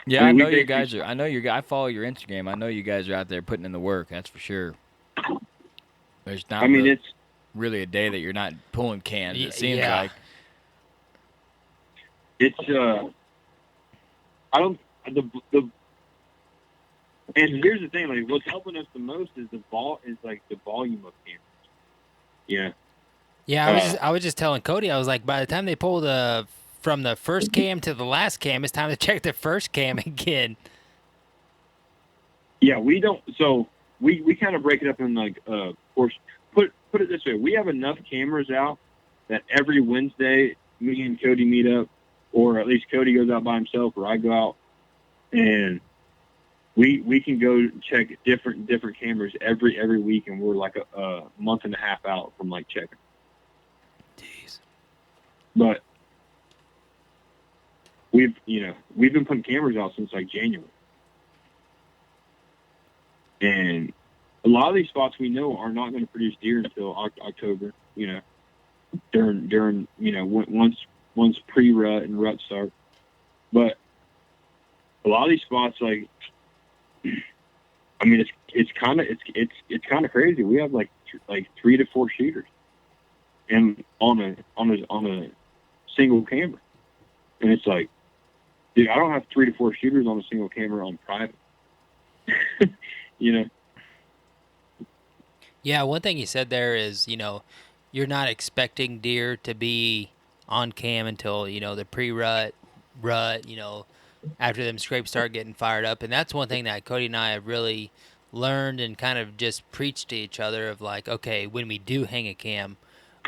Yeah, I know you guys are. I follow your Instagram. I know you guys are out there putting in the work. That's for sure. There's not. it's really a day that you're not pulling cans. It seems Yeah. like. It's I don't the and here's the thing, like what's helping us the most is the volume of cameras. Yeah. Yeah, I was just telling Cody, I was like, by the time they pull from the first cam to the last cam, it's time to check the first cam again. Yeah, we don't. So we kind of break it up in like course. Put it this way: we have enough cameras out that every Wednesday, me and Cody meet up, or at least Cody goes out by himself, or I go out, and we can go check different cameras every week, and we're like a month and a half out from like checking. Jeez. But we've been putting cameras out since like January, and a lot of these spots we know are not going to produce deer until October. During once pre-rut and rut start. But a lot of these spots, like, I mean, it's kind of crazy. We have like 3 to 4 shooters, and on a single camera, and it's like, dude, I don't have 3 to 4 shooters on a single camera on private. Yeah, one thing you said there is, you're not expecting deer to be on cam until, the pre-rut, after them scrapes start getting fired up. And that's one thing that Cody and I have really learned and kind of just preached to each other of like, okay, when we do hang a cam,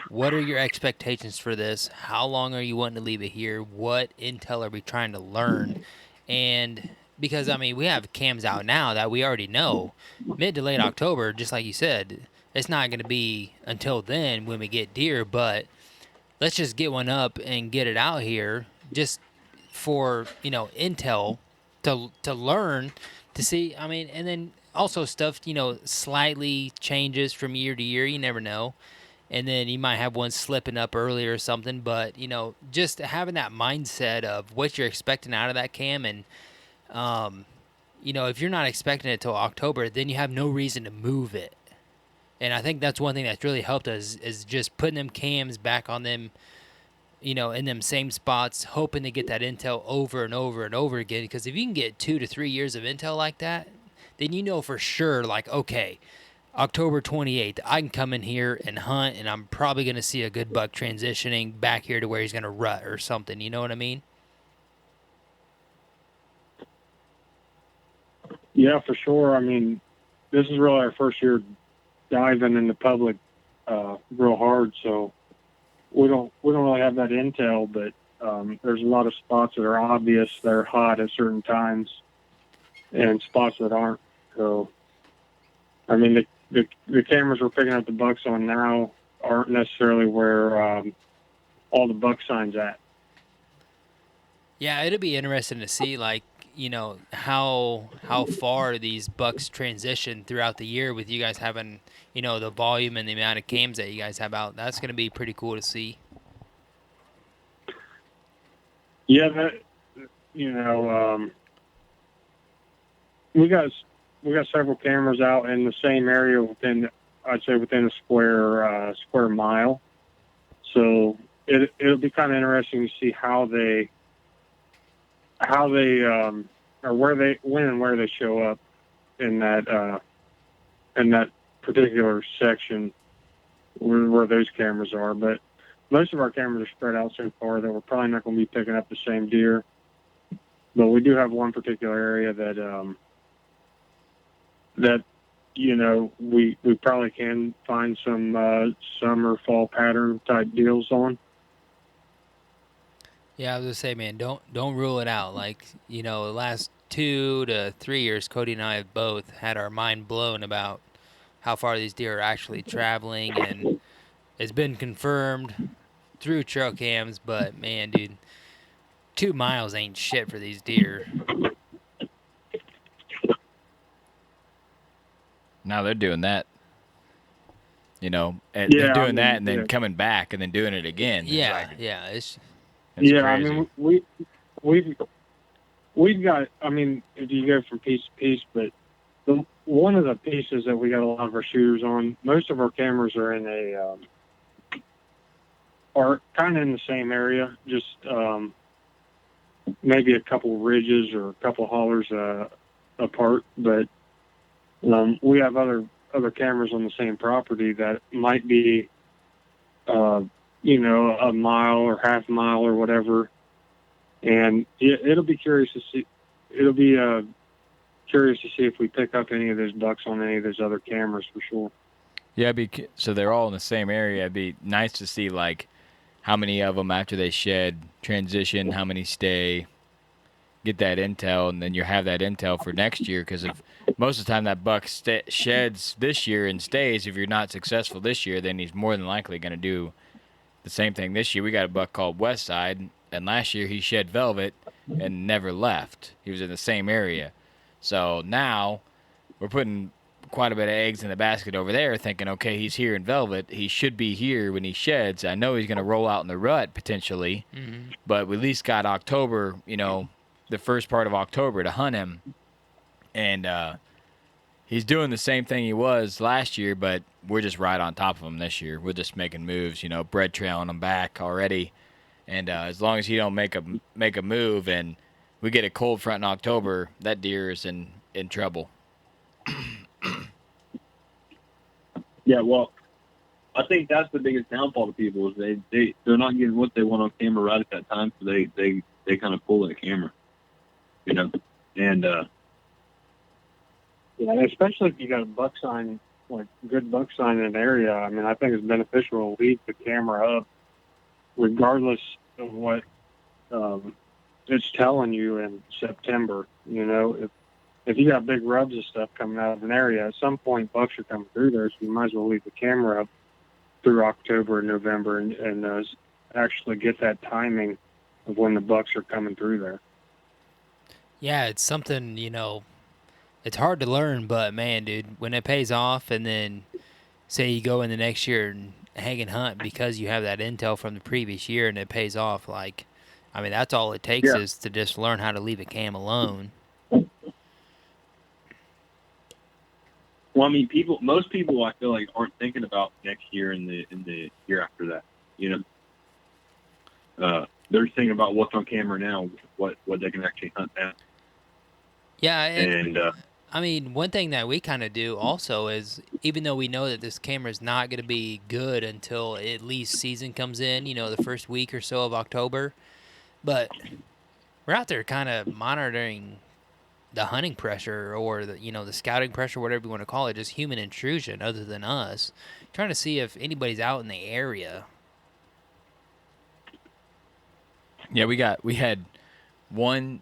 what are your expectations for this? How long are you wanting to leave it here? What intel are we trying to learn? And because, I mean, we have cams out now that we already know. Mid to late October, just like you said, it's not going to be until then when we get deer, but let's just get one up and get it out here just for, intel to learn, to see. I mean, and then also stuff, slightly changes from year to year. You never know. And then you might have one slipping up early or something, but, just having that mindset of what you're expecting out of that cam. And, if you're not expecting it till October, then you have no reason to move it. And I think that's one thing that's really helped us is just putting them cams back on them, in them same spots, hoping to get that intel over and over and over again. Because if you can get 2 to 3 years of intel like that, then you know for sure, like, okay, October 28th, I can come in here and hunt, and I'm probably going to see a good buck transitioning back here to where he's going to rut or something. You know what I mean? Yeah, for sure. I mean, this is really our first year diving in the public real hard, so we don't really have that intel. But there's a lot of spots that are obvious, they're hot at certain times, and spots that aren't. So, I mean, the cameras we're picking up the bucks on now aren't necessarily where all the buck signs at. Yeah, it'll be interesting to see, like, how far these bucks transition throughout the year with you guys having, the volume and the amount of cams that you guys have out. That's going to be pretty cool to see. Yeah, that, we got several cameras out in the same area within a square mile. So it'll be kind of interesting to see how they or when and where they show up in that particular section where those cameras are. But most of our cameras are spread out so far that we're probably not going to be picking up the same deer. But we do have one particular area that we probably can find some summer fall pattern type deals on. Yeah, I was gonna say, man, don't rule it out. Like, the last 2 to 3 years, Cody and I have both had our mind blown about how far these deer are actually traveling, and it's been confirmed through trail cams. But man, dude, 2 miles ain't shit for these deer. Now they're doing that. And they're Yeah, I doing that mean, and then yeah. coming back and then doing it again. Yeah, It's yeah, it's crazy. I mean, we've got. I mean, you go from piece to piece, but one of the pieces that we got a lot of our shooters on, most of our cameras are in are kind of in the same area, just maybe a couple ridges or a couple hollers apart. But we have other cameras on the same property that might be, a mile or half a mile or whatever. And it'll be curious to see. It'll be curious to see if we pick up any of those bucks on any of those other cameras for sure. Yeah, so they're all in the same area. It'd be nice to see, like, how many of them after they shed transition, how many stay, get that intel, and then you have that intel for next year. Because if most of the time that buck sheds this year and stays, if you're not successful this year, then he's more than likely going to do the same thing this year. We got a buck called Westside, and last year he shed velvet and never left. He was in the same area. So now we're putting quite a bit of eggs in the basket over there, thinking, okay, he's here in velvet. He should be here when he sheds. I know he's going to roll out in the rut potentially, but we at least got October, the first part of October to hunt him. And he's doing the same thing he was last year, but we're just right on top of him this year. We're just making moves, bread trailing him back already. And as long as he don't make a move and we get a cold front in October, that deer is in trouble. Yeah, well, I think that's the biggest downfall to people is they're not getting what they want on camera right at that time, so they kind of pull that camera, and Yeah, especially if you got a buck sign, like good buck sign in an area. I mean, I think it's beneficial to leave the camera up, regardless of what it's telling you in September. If you got big rubs and stuff coming out of an area, at some point bucks are coming through there, so you might as well leave the camera up through October and November and actually get that timing of when the bucks are coming through there. Yeah, it's something, it's hard to learn, but man, dude, when it pays off, and then say you go in the next year and hang and hunt because you have that intel from the previous year and it pays off, that's all it takes is to just learn how to leave a cam alone. well, I mean, most people I feel like aren't thinking about next year and the year after that. They're thinking about what's on camera now, what they can actually hunt now. Yeah, and one thing that we kind of do also is, even though we know that this camera is not going to be good until at least season comes in, the first week or so of October, but we're out there kind of monitoring the hunting pressure or the scouting pressure, whatever you want to call it, just human intrusion other than us, trying to see if anybody's out in the area. Yeah, we had 3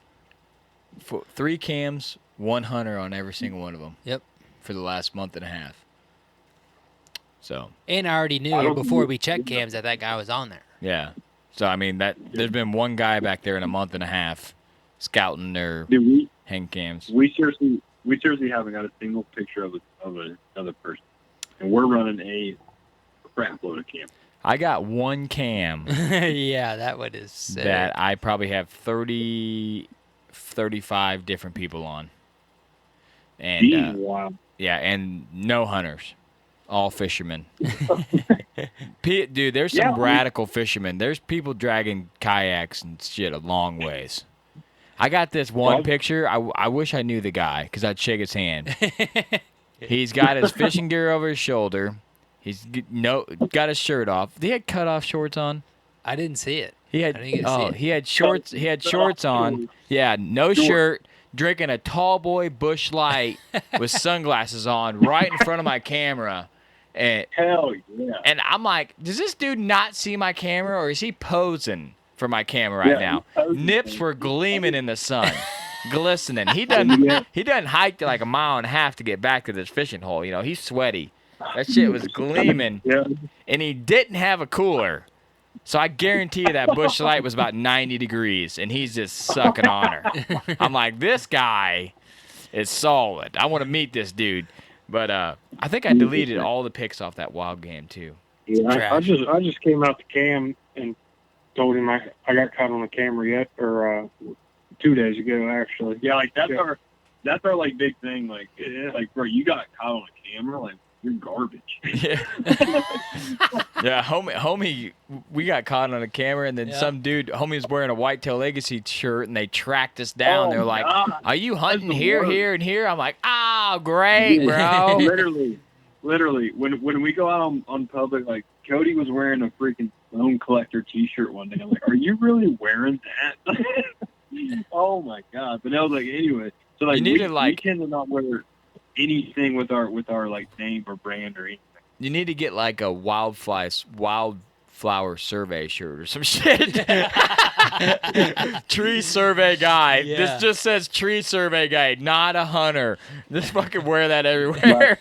cams, 1 hunter on every single one of them. Yep. For the last month and a half. So. And I already knew before we checked cams that guy was on there. Yeah. So I mean there's been one guy back there in a month and a half scouting their hang cams. We seriously haven't got a single picture of another person, and we're running a crap load of cams. I got one cam. Yeah, that one is sick. That I probably have 35 different people on. And wow. Yeah, and no hunters. All fishermen. Dude, there's some radical fishermen. There's people dragging kayaks and shit a long ways. I got this one picture. I wish I knew the guy because I'd shake his hand. He's got his fishing gear over his shoulder. He's got his shirt off. He had cut-off shorts on. I didn't see it. He had shorts. He had shorts on. Yeah, no shirt. Drinking a tall boy Busch Light with sunglasses on right in front of my camera. And hell yeah. And I'm like, does this dude not see my camera or is he posing for my camera right now. Nips were gleaming in the sun, glistening. He doesn't hike to like a mile and a half to get back to this fishing hole. You know, he's sweaty. That shit was gleaming, and he didn't have a cooler. So I guarantee you that bush light was about 90 degrees, and he's just sucking on her. I'm like, this guy is solid. I want to meet this dude. But I think I deleted all the pics off that wild game too. Yeah, I just came out to Cam and told him I got caught on the camera 2 days ago actually. Yeah, like that's our like big thing. Like bro, you got caught on a camera, like you're garbage. Yeah, yeah, homie, we got caught on a camera, and then some dude, homie was wearing a Whitetail Legacy shirt, and they tracked us down. They're like, "Are you hunting here, here, and here?" I'm like, "Oh, great, bro." Literally, when we go out on public, like Cody was wearing a freaking Bone Collector T-shirt one day. I'm like, "Are you really wearing that?" Oh my god! But I was like, anyway, so like we tend to not wear anything with our like name or brand or anything. You need to get like a wildflower survey shirt or some shit. Tree survey guy. Yeah. This just says tree survey guy, not a hunter. Just fucking wear that everywhere.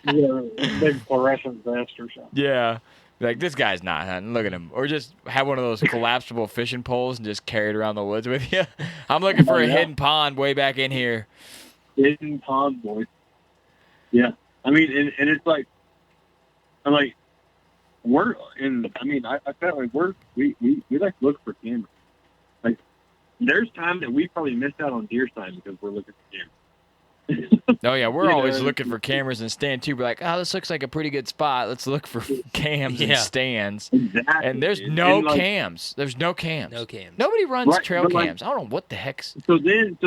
Yeah, big fluorescent vest or something. Yeah. Like, this guy's not hunting. Look at him. Or just have one of those collapsible fishing poles and just carry it around the woods with you. I'm looking for a hidden pond way back in here. Hidden pond, boys. Yeah. I mean, and it's like, I'm like, I felt like we like to look for cameras. Like, there's time that we probably missed out on deer sign because we're looking for cameras. Oh yeah, we're always looking for cameras and stand too. We're like, oh, this looks like a pretty good spot. Let's look for cams and stands. Exactly. And there's no cams. There's no cams. No cams. Nobody runs trail cams. I don't know what the heck's. So then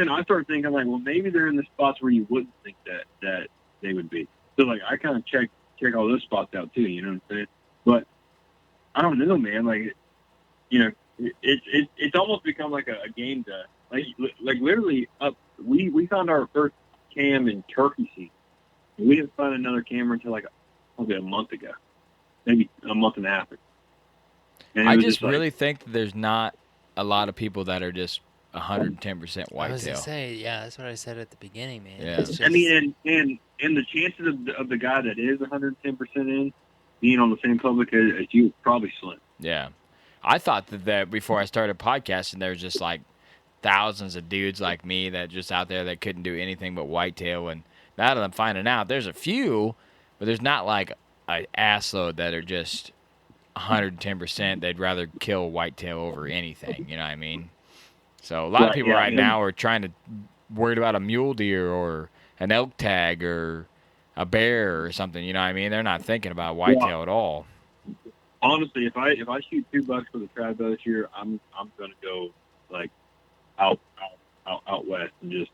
I started thinking like, well, maybe they're in the spots where you wouldn't think that they would be. So like I kind of check all those spots out too. You know what I'm saying? But I don't know, man. Like, you know, it's almost become like a game to like literally up. We found our first cam in turkey season. We didn't find another camera until like probably a month ago, maybe a month and a half ago. And I just really think that there's not a lot of people that are just 110% whitetail. I was gonna say, yeah, that's what I said at the beginning, man. Yeah. It's just, I mean, and the chances of the guy that is 110% in being on the same public as you is probably slim. Yeah, I thought that before I started podcasting, there was just like thousands of dudes like me that just out there that couldn't do anything but whitetail, and now that I'm finding out there's a few, but there's not like an assload that are just 110%. They'd rather kill whitetail over anything, you know what I mean? So a lot of people now are worried about a mule deer or an elk tag or a bear or something, you know what I mean? They're not thinking about whitetail at all. Honestly, if I shoot $2 for the trad bow this year, I'm gonna go like out west and just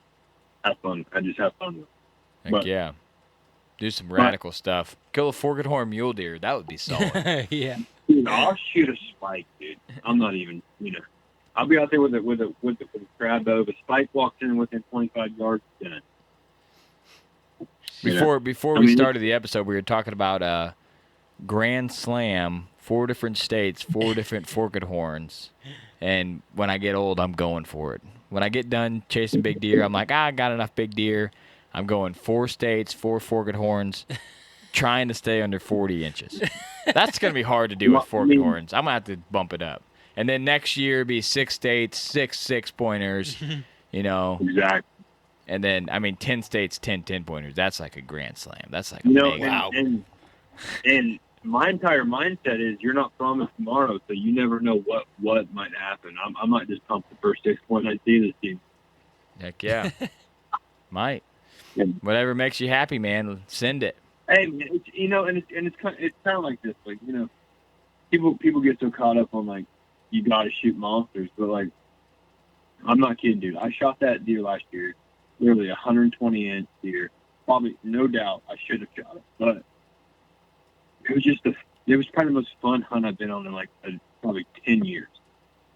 have fun. I just have fun with it. Heck yeah. Do some radical stuff. Kill a forked horn mule deer. That would be solid. yeah. Dude, I'll shoot a spike, dude. I'm not even, you know. I'll be out there with a trad bow. If a spike walks in within 25 yards, then Before we started the episode, we were talking about Grand Slam, 4 different states, 4 different forked horns. And when I get old, I'm going for it. When I get done chasing big deer, I'm like, I got enough big deer. I'm going 4 states, 4 forked horns, trying to stay under 40 inches. That's going to be hard to do with forked horns. I'm going to have to bump it up. And then next year, be 6 states, 6 6-pointers, you know. Exactly. And then, 10 states, 10 10-pointers. That's like a grand slam. That's like a mega. And my entire mindset is you're not promised tomorrow, so you never know what might happen. I might just pump the first 6 point I see this team. Heck yeah. Might. Whatever makes you happy, man, send it. Hey, man, it's kind of like this. Like, you know, people get so caught up on, like, you got to shoot monsters. But, like, I'm not kidding, dude. I shot that deer last year, literally 120-inch deer. Probably, no doubt, I should have shot it. But it was probably the most fun hunt I've been on in like probably 10 years,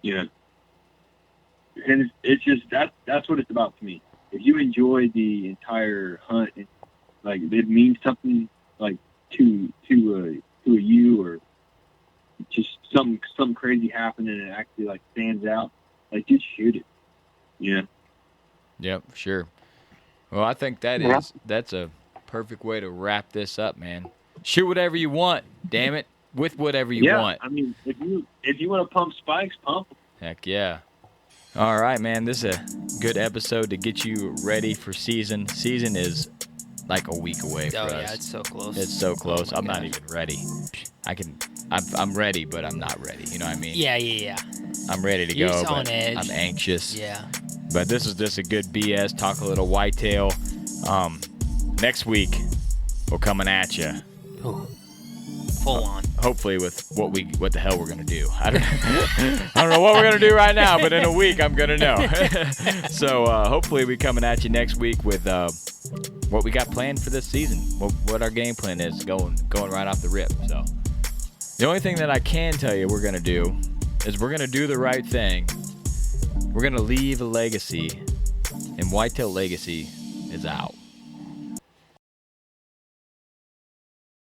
you know. And it's just that's what it's about to me. If you enjoy the entire hunt, like it means something like to you or just some crazy happened and it actually like stands out, like just shoot it. Yeah. Yep, sure. Well, I think that's a perfect way to wrap this up, man. Shoot whatever you want, damn it, with whatever you want. I mean, if you want to pump spikes, pump 'em. Heck yeah. All right, man. This is a good episode to get you ready for season. Season is like a week away for us. Oh yeah, it's so close. It's so close. Oh, I'm my not gosh. even ready. I'm ready, but I'm not ready. You know what I mean? Yeah. I'm ready to You're go, just on but edge. I'm anxious. Yeah. But this is just a good BS. Talk a little whitetail. Next week, we're coming at you. Ooh. Full on. Hopefully with what the hell we're gonna do. I don't know what we're gonna do right now, but in a week I'm gonna know. So hopefully we coming at you next week with what we got planned for this season. What our game plan is going right off the rip. So the only thing that I can tell you we're gonna do is we're gonna do the right thing. We're gonna leave a legacy, and Whitetail Legacy is out.